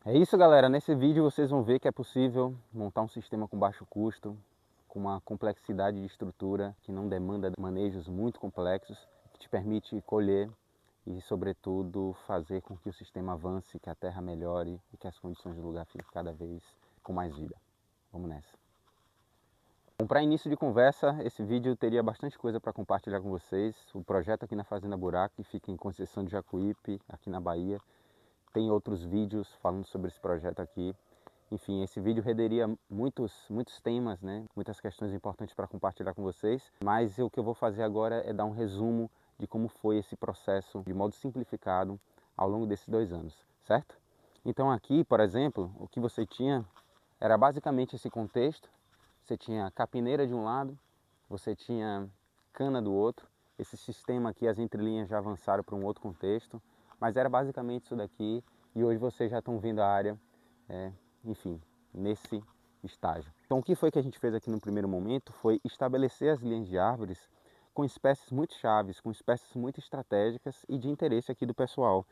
É isso, galera. Nesse vídeo vocês vão ver que é possível montar um sistema com baixo custo, com uma complexidade de estrutura que não demanda manejos muito complexos, que te permite colher e, sobretudo, fazer com que o sistema avance, que a terra melhore e que as condições do lugar fiquem cada vez com mais vida. Vamos nessa. Bom, para início de conversa, esse vídeo teria bastante coisa para compartilhar com vocês. O projeto aqui na Fazenda Buraco, que fica em Conceição de Jacuípe, aqui na Bahia. Tem outros vídeos falando sobre esse projeto aqui. Enfim, esse vídeo renderia muitos temas, né? Muitas questões importantes para compartilhar com vocês. Mas o que eu vou fazer agora é dar um resumo de como foi esse processo, de modo simplificado, ao longo desses 2 anos, certo? Então aqui, por exemplo, o que você tinha era basicamente esse contexto. Você tinha capineira de um lado, você tinha cana do outro. Esse sistema aqui, as entrelinhas já avançaram para um outro contexto, mas era basicamente isso daqui, e hoje vocês já estão vendo a área, enfim, nesse estágio. Então o que foi que a gente fez aqui no primeiro momento foi estabelecer as linhas de árvores com espécies muito chaves, com espécies muito estratégicas e de interesse aqui do pessoal.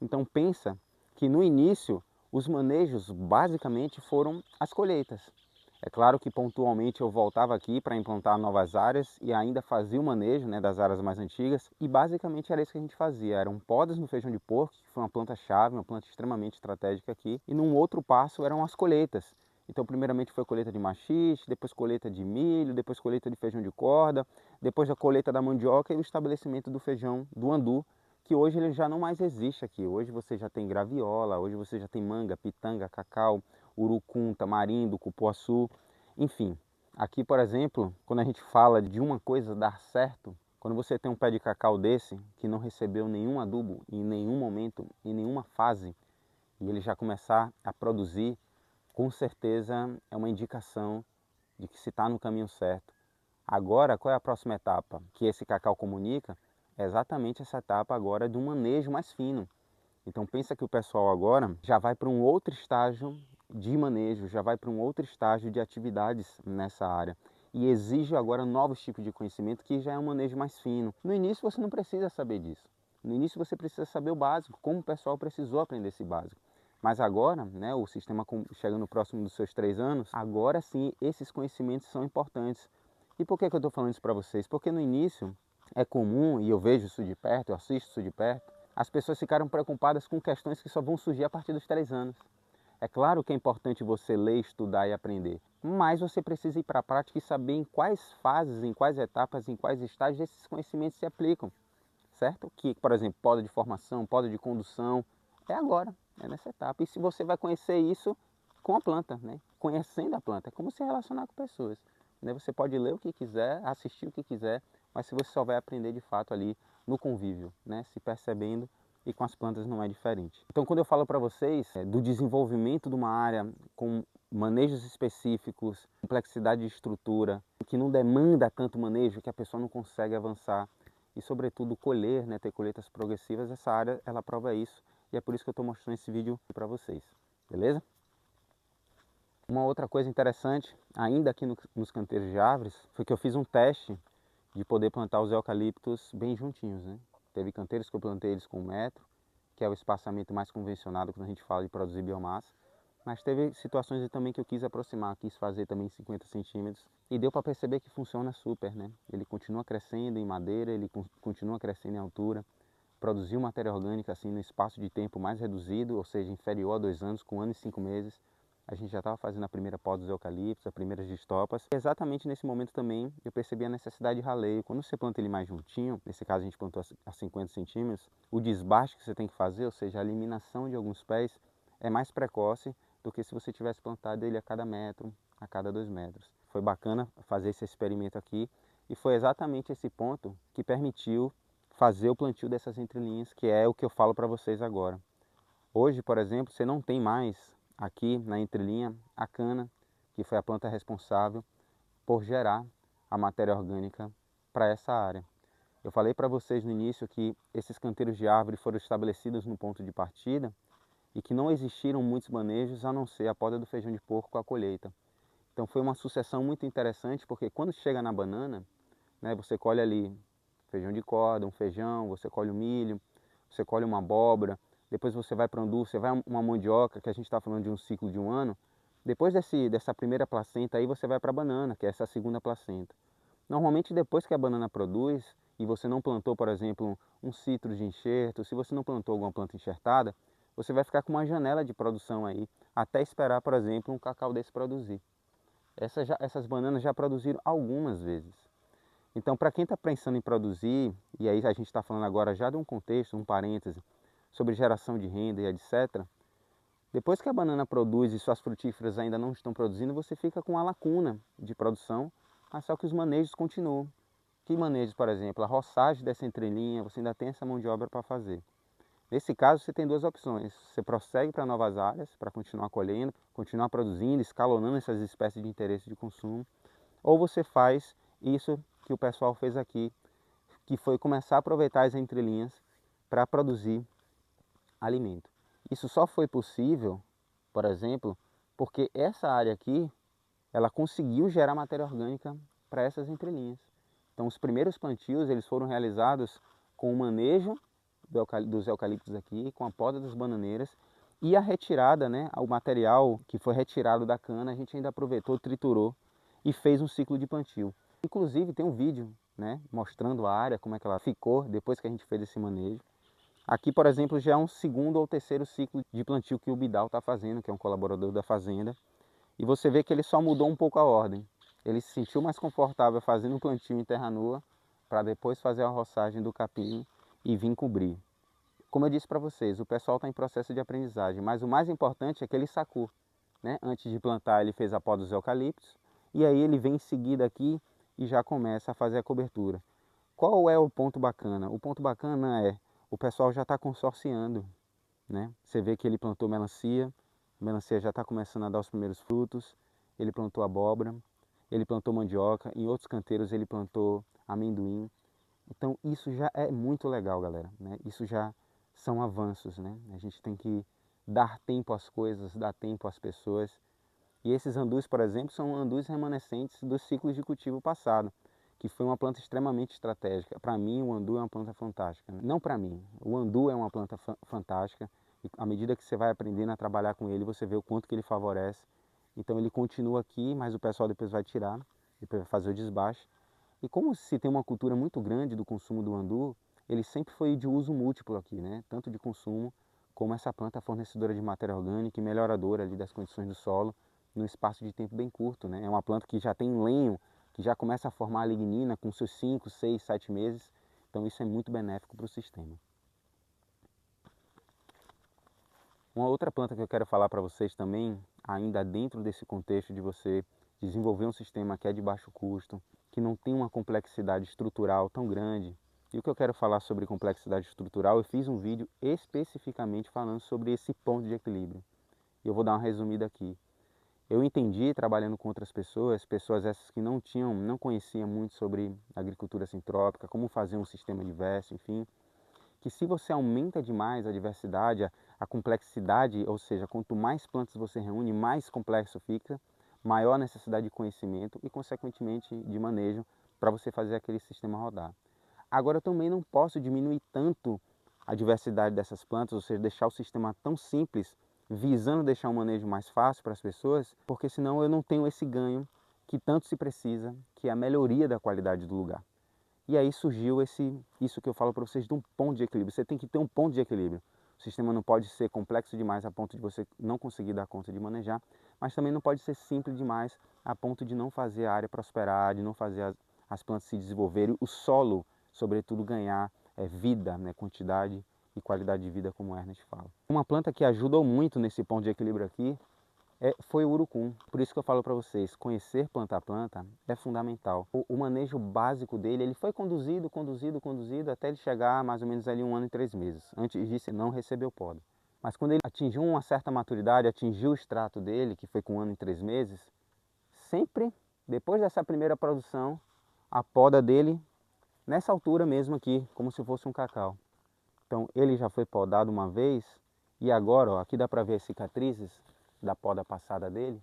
Então pensa que no início os manejos basicamente foram as colheitas. É claro que pontualmente eu voltava aqui para implantar novas áreas e ainda fazia o manejo, né, das áreas mais antigas, e basicamente era isso que a gente fazia. Eram podas no feijão de porco, que foi uma planta-chave, uma planta extremamente estratégica aqui, e num outro passo eram as colheitas. Então primeiramente foi colheita de maxixe, depois colheita de milho, depois colheita de feijão de corda, depois a colheita da mandioca e o estabelecimento do feijão do andu, que hoje ele já não mais existe aqui. Hoje você já tem graviola, hoje você já tem manga, pitanga, cacau, urucum, tamarindo, cupuaçu, enfim. Aqui, por exemplo, quando a gente fala de uma coisa dar certo, quando você tem um pé de cacau desse, que não recebeu nenhum adubo em nenhum momento, em nenhuma fase, e ele já começar a produzir, com certeza é uma indicação de que se está no caminho certo. Agora, qual é a próxima etapa que esse cacau comunica? É exatamente essa etapa agora de um manejo mais fino. Então pensa que o pessoal agora já vai para um outro estágio de manejo, já vai para um outro estágio de atividades nessa área. E exige agora novos tipos de conhecimento que já é um manejo mais fino. No início você não precisa saber disso. No início você precisa saber o básico, como o pessoal precisou aprender esse básico. Mas agora, né, o sistema chegando próximo dos seus 3 anos, agora sim esses conhecimentos são importantes. E por que eu estou falando isso para vocês? Porque no início é comum, e eu vejo isso de perto, eu assisto isso de perto, as pessoas ficaram preocupadas com questões que só vão surgir a partir dos 3 anos. É claro que é importante você ler, estudar e aprender, mas você precisa ir para a prática e saber em quais fases, em quais etapas, em quais estágios esses conhecimentos se aplicam, certo? Que, por exemplo, poda de formação, poda de condução, é agora, é nessa etapa. E se você vai conhecer isso com a planta, né? Conhecendo a planta, é como se relacionar com pessoas. Né? Você pode ler o que quiser, assistir o que quiser, mas se você só vai aprender de fato ali no convívio, né? Se percebendo, e com as plantas não é diferente. Então quando eu falo para vocês do desenvolvimento de uma área com manejos específicos, complexidade de estrutura, que não demanda tanto manejo, que a pessoa não consegue avançar, e sobretudo colher, né, ter colheitas progressivas, essa área ela prova isso, e é por isso que eu estou mostrando esse vídeo para vocês, beleza? Uma outra coisa interessante, ainda aqui nos canteiros de árvores, foi que eu fiz um teste de poder plantar os eucaliptos bem juntinhos, né? Teve canteiros que eu plantei eles com 1 metro, que é o espaçamento mais convencionado quando a gente fala de produzir biomassa, mas teve situações também que eu quis aproximar, quis fazer também 50 centímetros, e deu para perceber que funciona super, né? Ele continua crescendo em madeira, ele continua crescendo em altura, produziu matéria orgânica assim no espaço de tempo mais reduzido, ou seja, inferior a 2 anos, com 1 ano e 5 meses. A gente já estava fazendo a primeira poda dos eucaliptos, as primeiras distopas. E exatamente nesse momento também eu percebi a necessidade de raleio. Quando você planta ele mais juntinho, nesse caso a gente plantou a 50 centímetros, o desbaste que você tem que fazer, ou seja, a eliminação de alguns pés, é mais precoce do que se você tivesse plantado ele a cada metro, a cada 2 metros. Foi bacana fazer esse experimento aqui e foi exatamente esse ponto que permitiu fazer o plantio dessas entrelinhas, que é o que eu falo para vocês agora. Hoje, por exemplo, você não tem mais aqui na entrelinha a cana, que foi a planta responsável por gerar a matéria orgânica para essa área. Eu falei para vocês no início que esses canteiros de árvore foram estabelecidos no ponto de partida e que não existiram muitos manejos a não ser a poda do feijão de porco com a colheita. Então foi uma sucessão muito interessante, porque quando chega na banana, né, você colhe ali feijão de corda, um feijão, você colhe o milho, você colhe uma abóbora, depois você vai para andu, você vai uma mandioca, que a gente está falando de um ciclo de um ano, depois dessa primeira placenta aí você vai para a banana, que é essa segunda placenta. Normalmente depois que a banana produz, e você não plantou, por exemplo, um citro de enxerto, se você não plantou alguma planta enxertada, você vai ficar com uma janela de produção aí, até esperar, por exemplo, um cacau desse produzir. Essas bananas já produziram algumas vezes. Então, para quem está pensando em produzir, e aí a gente está falando agora já de um contexto, um parêntese, sobre geração de renda e etc., depois que a banana produz e suas frutíferas ainda não estão produzindo, você fica com uma lacuna de produção, mas só que os manejos continuam. Que manejos, por exemplo? A roçagem dessa entrelinha, você ainda tem essa mão de obra para fazer. Nesse caso, você tem duas opções. Você prossegue para novas áreas, para continuar colhendo, continuar produzindo, escalonando essas espécies de interesse de consumo, ou você faz isso que o pessoal fez aqui, que foi começar a aproveitar as entrelinhas para produzir alimento. Isso só foi possível, por exemplo, porque essa área aqui, ela conseguiu gerar matéria orgânica para essas entrelinhas. Então os primeiros plantios eles foram realizados com o manejo dos eucaliptos aqui, com a poda das bananeiras e a retirada, né, o material que foi retirado da cana, a gente ainda aproveitou, triturou e fez um ciclo de plantio. Inclusive tem um vídeo, né, mostrando a área, como é que ela ficou depois que a gente fez esse manejo. Aqui, por exemplo, já é um segundo ou terceiro ciclo de plantio que o Bidal está fazendo, que é um colaborador da fazenda. E você vê que ele só mudou um pouco a ordem. Ele se sentiu mais confortável fazendo um plantio em terra nua, para depois fazer a roçagem do capim e vir cobrir. Como eu disse para vocês, o pessoal está em processo de aprendizagem, mas o mais importante é que ele sacou. Né? Antes de plantar, ele fez a poda dos eucaliptos, e aí ele vem em seguida aqui e já começa a fazer a cobertura. Qual é o ponto bacana? O ponto bacana é, o pessoal já está consorciando. Né? Você vê que ele plantou melancia, a melancia já está começando a dar os primeiros frutos, ele plantou abóbora, ele plantou mandioca, em outros canteiros ele plantou amendoim. Então isso já é muito legal, galera. Né? Isso já são avanços. Né? A gente tem que dar tempo às coisas, dar tempo às pessoas. E esses andus, por exemplo, são andus remanescentes dos ciclos de cultivo passado, que foi uma planta extremamente estratégica. Para mim, o andu é uma planta fantástica. Não para mim, o andu é uma planta fantástica. E à medida que você vai aprendendo a trabalhar com ele, você vê o quanto que ele favorece. Então ele continua aqui, mas o pessoal depois vai tirar, depois vai fazer o desbaste. E como se tem uma cultura muito grande do consumo do andu, ele sempre foi de uso múltiplo aqui, né? Tanto de consumo como essa planta fornecedora de matéria orgânica e melhoradora ali das condições do solo num espaço de tempo bem curto. Né? É uma planta que já tem lenho, que já começa a formar a lignina com seus 5, 6, 7 meses. Então isso é muito benéfico para o sistema. Uma outra planta que eu quero falar para vocês também, ainda dentro desse contexto de você desenvolver um sistema que é de baixo custo, que não tem uma complexidade estrutural tão grande. E o que eu quero falar sobre complexidade estrutural, eu fiz um vídeo especificamente falando sobre esse ponto de equilíbrio. E eu vou dar uma resumida aqui. Eu entendi, trabalhando com outras pessoas, pessoas essas que não conheciam muito sobre agricultura sintrópica, como fazer um sistema diverso, enfim, que se você aumenta demais a diversidade, a complexidade, ou seja, quanto mais plantas você reúne, mais complexo fica, maior a necessidade de conhecimento e, consequentemente, de manejo para você fazer aquele sistema rodar. Agora, eu também não posso diminuir tanto a diversidade dessas plantas, ou seja, deixar o sistema tão simples, visando deixar o manejo mais fácil para as pessoas, porque senão eu não tenho esse ganho que tanto se precisa, que é a melhoria da qualidade do lugar. E aí surgiu isso que eu falo para vocês de um ponto de equilíbrio. Você tem que ter um ponto de equilíbrio. O sistema não pode ser complexo demais a ponto de você não conseguir dar conta de manejar, mas também não pode ser simples demais a ponto de não fazer a área prosperar, de não fazer as plantas se desenvolverem, o solo, sobretudo, ganhar vida, né, quantidade e qualidade de vida, como o Ernest fala. Uma planta que ajudou muito nesse ponto de equilíbrio aqui foi o urucum. Por isso que eu falo para vocês, conhecer planta a planta é fundamental. O manejo básico dele, ele foi conduzido até ele chegar mais ou menos ali 1 ano e 3 meses. Antes disso, ele não recebeu poda. Mas quando ele atingiu uma certa maturidade, atingiu o extrato dele, que foi com 1 ano e 3 meses, sempre depois dessa primeira produção, a poda dele, nessa altura mesmo aqui, como se fosse um cacau. Então ele já foi podado uma vez e agora, ó, aqui dá para ver as cicatrizes da poda passada dele,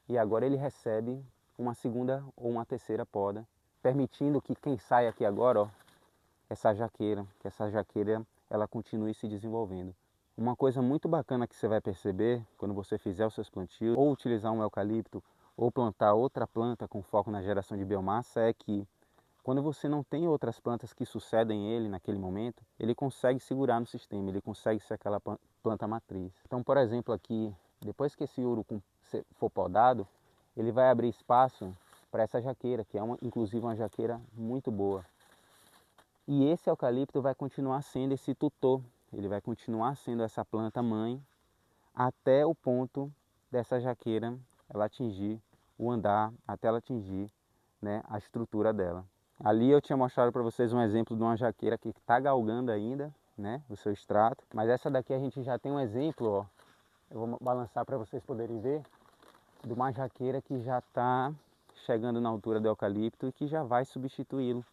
e agora ele recebe uma segunda ou uma terceira poda, permitindo que quem sai aqui agora, ó, que essa jaqueira ela continue se desenvolvendo. Uma coisa muito bacana que você vai perceber quando você fizer os seus plantios, ou utilizar um eucalipto, ou plantar outra planta com foco na geração de biomassa, é que quando você não tem outras plantas que sucedem ele naquele momento, ele consegue segurar no sistema, ele consegue ser aquela planta matriz. Então, por exemplo, aqui, depois que esse urucum for podado, ele vai abrir espaço para essa jaqueira, que é inclusive uma jaqueira muito boa. E esse eucalipto vai continuar sendo esse tutor, ele vai continuar sendo essa planta mãe até o ponto dessa jaqueira ela atingir o andar, até ela atingir, né, a estrutura dela. Ali eu tinha mostrado para vocês um exemplo de uma jaqueira que está galgando ainda, né, o seu extrato, mas essa daqui a gente já tem um exemplo, ó, eu vou balançar para vocês poderem ver, de uma jaqueira que já está chegando na altura do eucalipto e que já vai substituí-lo.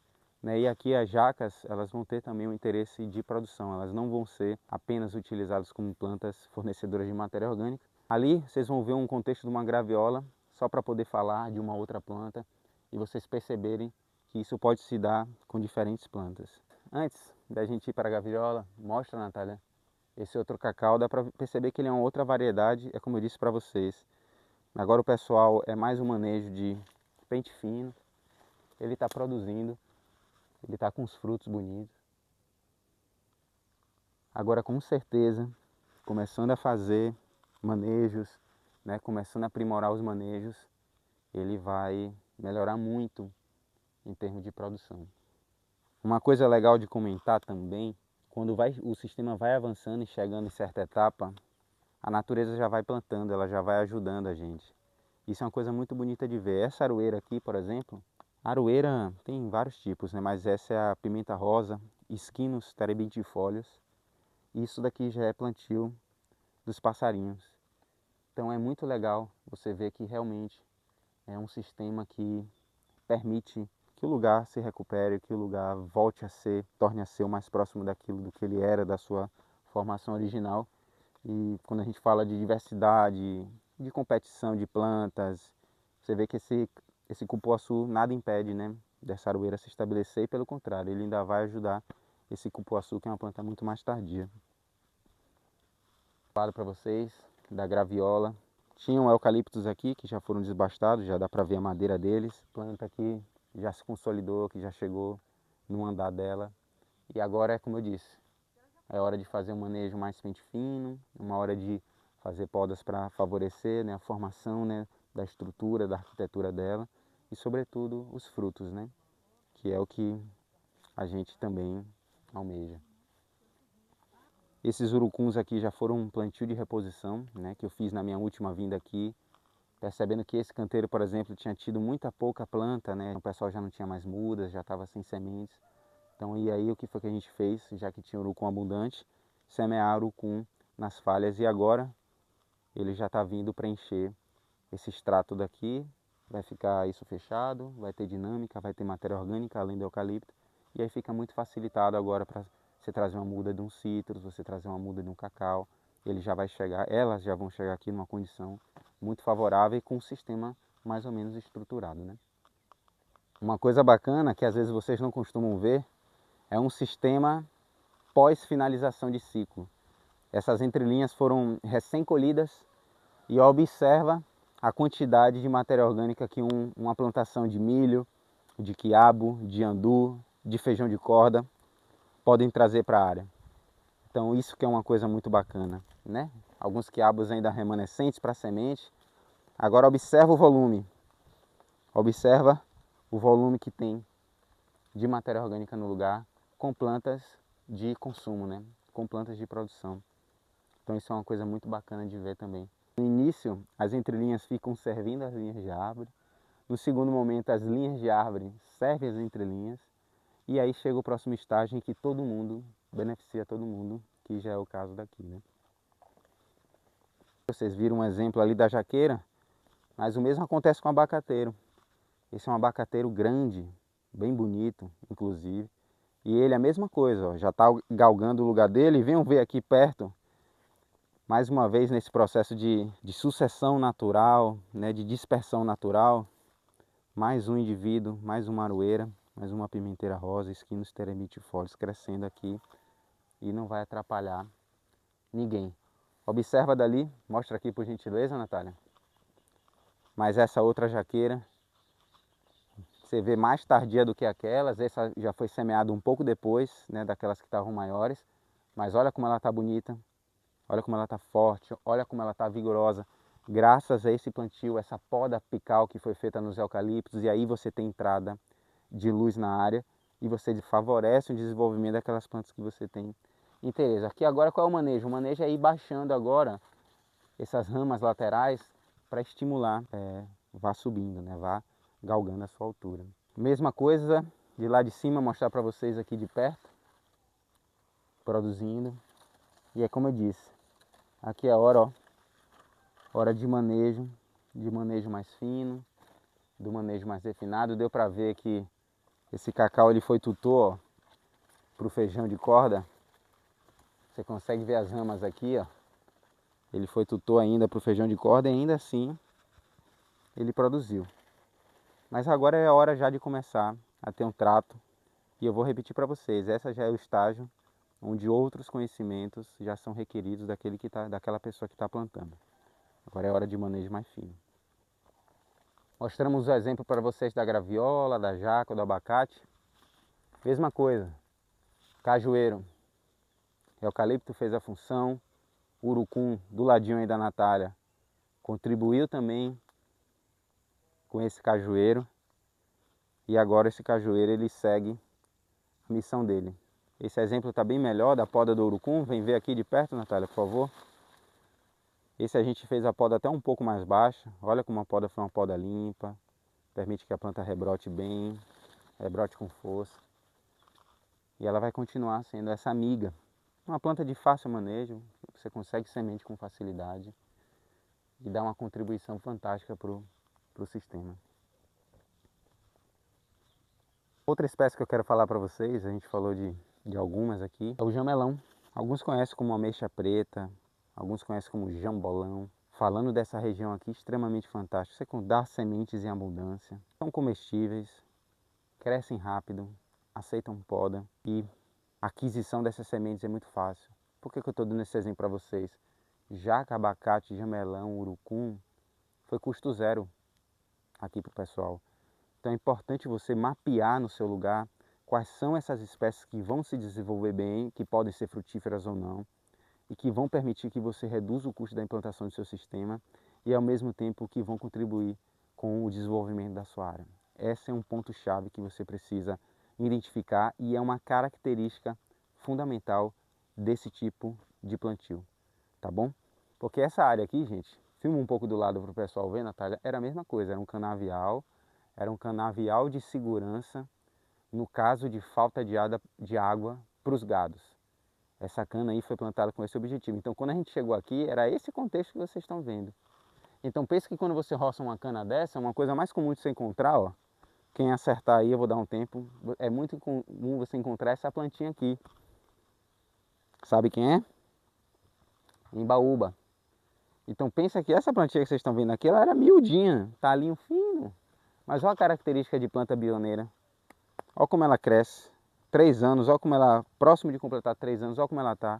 Né? E aqui as jacas, elas vão ter também um interesse de produção, elas não vão ser apenas utilizadas como plantas fornecedoras de matéria orgânica. Ali vocês vão ver um contexto de uma graviola, só para poder falar de uma outra planta e vocês perceberem que isso pode se dar com diferentes plantas. Antes da gente ir para a graviola, mostra, Natália, esse outro cacau, dá para perceber que ele é uma outra variedade, é como eu disse para vocês. Agora o pessoal é mais um manejo de pente fino, ele está produzindo, ele está com os frutos bonitos. Agora com certeza, começando a fazer manejos, né, começando a aprimorar os manejos, ele vai melhorar muito em termos de produção. Uma coisa legal de comentar também, quando o sistema vai avançando e chegando em certa etapa, a natureza já vai plantando, ela já vai ajudando a gente. Isso é uma coisa muito bonita de ver. Essa aroeira aqui, por exemplo, a aroeira tem vários tipos, né? Mas essa é a pimenta rosa, Esquinus terebintifolios. Isso daqui já é plantio dos passarinhos. Então é muito legal você ver que realmente é um sistema que permite que o lugar se recupere, que o lugar volte a ser, torne a ser o mais próximo daquilo do que ele era, da sua formação original. E quando a gente fala de diversidade, de competição de plantas, você vê que esse cupuaçu nada impede, né, dessa aroeira se estabelecer, e pelo contrário, ele ainda vai ajudar esse cupuaçu, que é uma planta muito mais tardia. Falo para vocês da graviola. Tinham eucaliptos aqui que já foram desbastados, já dá para ver a madeira deles. Planta que já se consolidou, que já chegou no andar dela. E agora é como eu disse, é hora de fazer um manejo mais pente fino, uma hora de fazer podas para favorecer, né, a formação, né, da estrutura, da arquitetura dela e, sobretudo, os frutos, né, que é o que a gente também almeja. Esses urucuns aqui já foram um plantio de reposição, né, que eu fiz na minha última vinda aqui, percebendo que esse canteiro, por exemplo, tinha tido muita pouca planta, né, o pessoal já não tinha mais mudas, já estava sem sementes. Então, e aí o que foi que a gente fez, já que tinha urucum abundante, semear urucum nas falhas, e agora ele já está vindo preencher esse extrato daqui, vai ficar isso fechado, vai ter dinâmica, vai ter matéria orgânica além do eucalipto, e aí fica muito facilitado agora para você trazer uma muda de um citros, você trazer uma muda de um cacau, ele já vai chegar, elas já vão chegar aqui numa condição muito favorável e com um sistema mais ou menos estruturado, né? Uma coisa bacana que às vezes vocês não costumam ver é um sistema pós-finalização de ciclo. Essas entrelinhas foram recém-colhidas e observa a quantidade de matéria orgânica que uma plantação de milho, de quiabo, de andu, de feijão de corda podem trazer para a área. Então isso que é uma coisa muito bacana, né? Alguns quiabos ainda remanescentes para semente. Agora observa o volume. Observa o volume que tem de matéria orgânica no lugar com plantas de consumo, né? Com plantas de produção. Então isso é uma coisa muito bacana de ver também. No início, as entrelinhas ficam servindo as linhas de árvore. No segundo momento, as linhas de árvore servem as entrelinhas. E aí chega o próximo estágio em que todo mundo beneficia todo mundo, que já é o caso daqui, né? Vocês viram um exemplo ali da jaqueira, mas o mesmo acontece com o abacateiro. Esse é um abacateiro grande, bem bonito, inclusive. E ele é a mesma coisa, ó, já está galgando o lugar dele. E venham ver aqui perto, mais uma vez nesse processo de sucessão natural, né, de dispersão natural. Mais um indivíduo, mais uma aroeira, mais uma pimenteira rosa, Esquinus terebintifolios crescendo aqui. E não vai atrapalhar Ninguém. Observa dali, mostra aqui por gentileza, Natália. Mas essa outra jaqueira, você vê mais tardia do que aquelas, essa já foi semeada um pouco depois, né, daquelas que estavam maiores. Mas olha como ela está bonita, olha como ela está forte, olha como ela está vigorosa. Graças a esse plantio, essa poda apical que foi feita nos eucaliptos, e aí você tem entrada de luz na área e você favorece o desenvolvimento daquelas plantas que você tem interesse. Aqui agora qual é o manejo? O manejo é ir baixando agora essas ramas laterais para estimular, vá subindo, né? Vá galgando a sua altura. Mesma coisa de lá de cima, mostrar para vocês aqui de perto, produzindo. E é como eu disse, aqui é a hora, ó, hora de manejo mais fino, do manejo mais refinado. Deu para ver que esse cacau ele foi tutor para o feijão de corda. Você consegue ver as ramas aqui, ó. Ele foi tutor ainda para o feijão de corda e ainda assim ele produziu. Mas agora é a hora já de começar a ter um trato. E eu vou repetir para vocês, essa já é o estágio onde outros conhecimentos já são requeridos daquela pessoa que está plantando. Agora é hora de manejo mais fino. Mostramos o exemplo para vocês da graviola, da jaca, do abacate. Mesma coisa, cajueiro, eucalipto fez a função, urucum do ladinho aí da Natália contribuiu também com esse cajueiro. E agora esse cajueiro ele segue a missão dele. Esse exemplo está bem melhor da poda do urucum. Vem ver aqui de perto, Natália, por favor. Esse a gente fez a poda até um pouco mais baixa. Olha como a poda foi uma poda limpa. Permite que a planta rebrote bem, rebrote com força. E ela vai continuar sendo essa amiga. Uma planta de fácil manejo, você consegue semente com facilidade e dá uma contribuição fantástica para o sistema. Outra espécie que eu quero falar para vocês, a gente falou de algumas aqui, é o jamelão. Alguns conhecem como ameixa preta, alguns conhecem como jambolão. Falando dessa região aqui, extremamente fantástica. Você dá sementes em abundância, são comestíveis, crescem rápido, aceitam poda e a aquisição dessas sementes é muito fácil. Por que eu estou dando esse exemplo para vocês? Jaca, abacate, jamelão, urucum, foi custo zero aqui para o pessoal. Então é importante você mapear no seu lugar quais são essas espécies que vão se desenvolver bem, que podem ser frutíferas ou não, e que vão permitir que você reduza o custo da implantação do seu sistema e ao mesmo tempo que vão contribuir com o desenvolvimento da sua área. Esse é um ponto-chave que você precisa identificar e é uma característica fundamental desse tipo de plantio, tá bom? Porque essa área aqui, gente, filma um pouco do lado para o pessoal ver, Natália, era a mesma coisa, era um canavial de segurança no caso de falta de água para os gados. Essa cana aí foi plantada com esse objetivo. Então, quando a gente chegou aqui, era esse contexto que vocês estão vendo. Então, pense que quando você roça uma cana dessa, uma coisa mais comum de você encontrar, ó, quem acertar aí, eu vou dar um tempo, é muito comum você encontrar essa plantinha aqui. Sabe quem é? Embaúba. Então, pensa que essa plantinha que vocês estão vendo aqui, ela era miudinha, talinho fino. Mas olha a característica de planta bioneira. Olha como ela cresce. 3 anos, olha como ela, próximo de completar 3 anos, olha como ela está.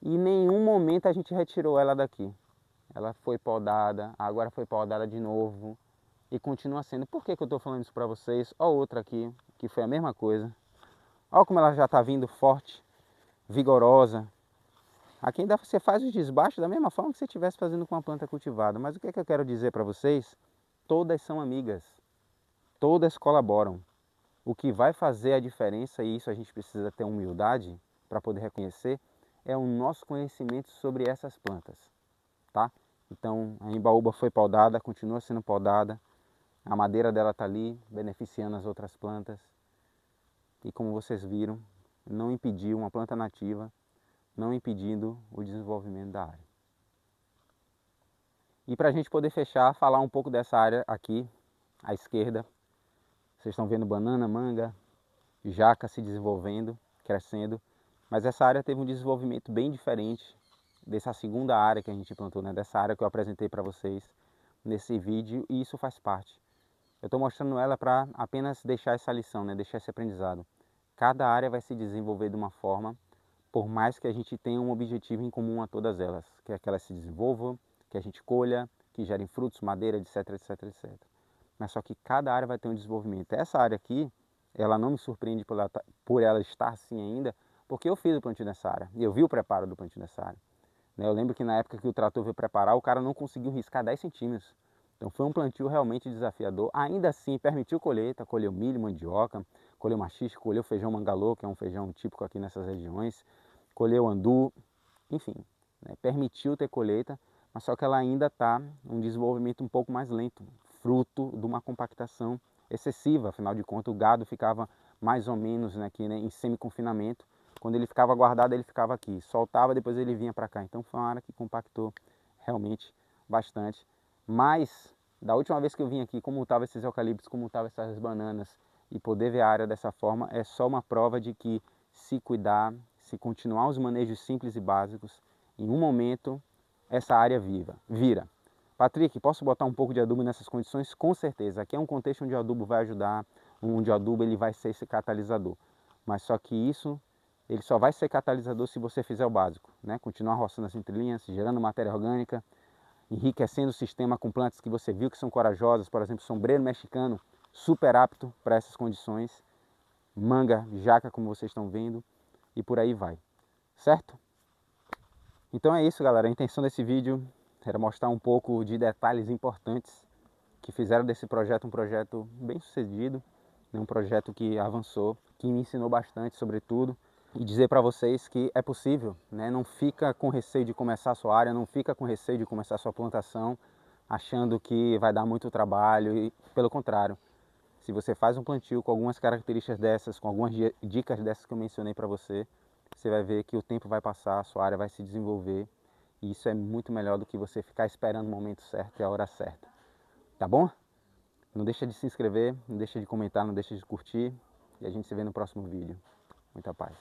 E em nenhum momento a gente retirou ela daqui. Ela foi podada, agora foi podada de novo e continua sendo. Por que eu estou falando isso para vocês? Olha outra aqui, que foi a mesma coisa. Olha como ela já está vindo forte, vigorosa. Aqui ainda você faz os desbaixos da mesma forma que você estivesse fazendo com uma planta cultivada. Mas o que eu quero dizer para vocês? Todas são amigas, todas colaboram. O que vai fazer a diferença, e isso a gente precisa ter humildade para poder reconhecer, é o nosso conhecimento sobre essas plantas, tá? Então a embaúba foi podada, continua sendo podada, a madeira dela está ali, beneficiando as outras plantas. E como vocês viram, não impediu uma planta nativa, não impedindo o desenvolvimento da área. E para a gente poder fechar, falar um pouco dessa área aqui, à esquerda. Vocês estão vendo banana, manga, jaca se desenvolvendo, crescendo. Mas essa área teve um desenvolvimento bem diferente dessa segunda área que a gente plantou, né? Dessa área que eu apresentei para vocês nesse vídeo, e isso faz parte. Eu estou mostrando ela para apenas deixar essa lição, né? Deixar esse aprendizado. Cada área vai se desenvolver de uma forma por mais que a gente tenha um objetivo em comum a todas elas, que é que elas se desenvolvam, que a gente colha, que gerem frutos, madeira, etc, etc, etc. Mas só que cada área vai ter um desenvolvimento. Essa área aqui, ela não me surpreende por ela estar assim ainda, porque eu fiz o plantio nessa área, e eu vi o preparo do plantio nessa área. Eu lembro que na época que o trator veio preparar, o cara não conseguiu riscar 10 centímetros. Então foi um plantio realmente desafiador. Ainda assim, permitiu colheita, colheu milho, mandioca, colheu maxixe, colheu feijão mangalô, que é um feijão típico aqui nessas regiões, colheu andu, enfim, né, permitiu ter colheita, mas só que ela ainda está um desenvolvimento um pouco mais lento, fruto de uma compactação excessiva. Afinal de contas, o gado ficava mais ou menos, né, aqui, né, em semi-confinamento. Quando ele ficava guardado, ele ficava aqui, soltava, depois ele vinha para cá. Então foi uma área que compactou realmente bastante. Mas da última vez que eu vim aqui, como estavam esses eucaliptos, como estavam essas bananas, e poder ver a área dessa forma é só uma prova de que, se cuidar, se continuar os manejos simples e básicos, em um momento essa área vira. Patrick, posso botar um pouco de adubo nessas condições? Com certeza. Aqui é um contexto onde o adubo vai ajudar, onde o adubo ele vai ser esse catalisador. Mas só que isso, ele só vai ser catalisador se você fizer o básico, né? Continuar roçando as entrelinhas, gerando matéria orgânica, enriquecendo o sistema com plantas que você viu que são corajosas, por exemplo, sombreiro mexicano, super apto para essas condições, manga, jaca, como vocês estão vendo, e por aí vai, certo? Então é isso, galera. A intenção desse vídeo era mostrar um pouco de detalhes importantes que fizeram desse projeto um projeto bem sucedido, né? Um projeto que avançou, que me ensinou bastante, sobretudo, e dizer para vocês que é possível, né? Não fica com receio de começar a sua área, não fica com receio de começar a sua plantação, achando que vai dar muito trabalho, e pelo contrário, se você faz um plantio com algumas características dessas, com algumas dicas dessas que eu mencionei para você, você vai ver que o tempo vai passar, a sua área vai se desenvolver, e isso é muito melhor do que você ficar esperando o momento certo e a hora certa. Tá bom? Não deixa de se inscrever, não deixa de comentar, não deixa de curtir, e a gente se vê no próximo vídeo. Muita paz.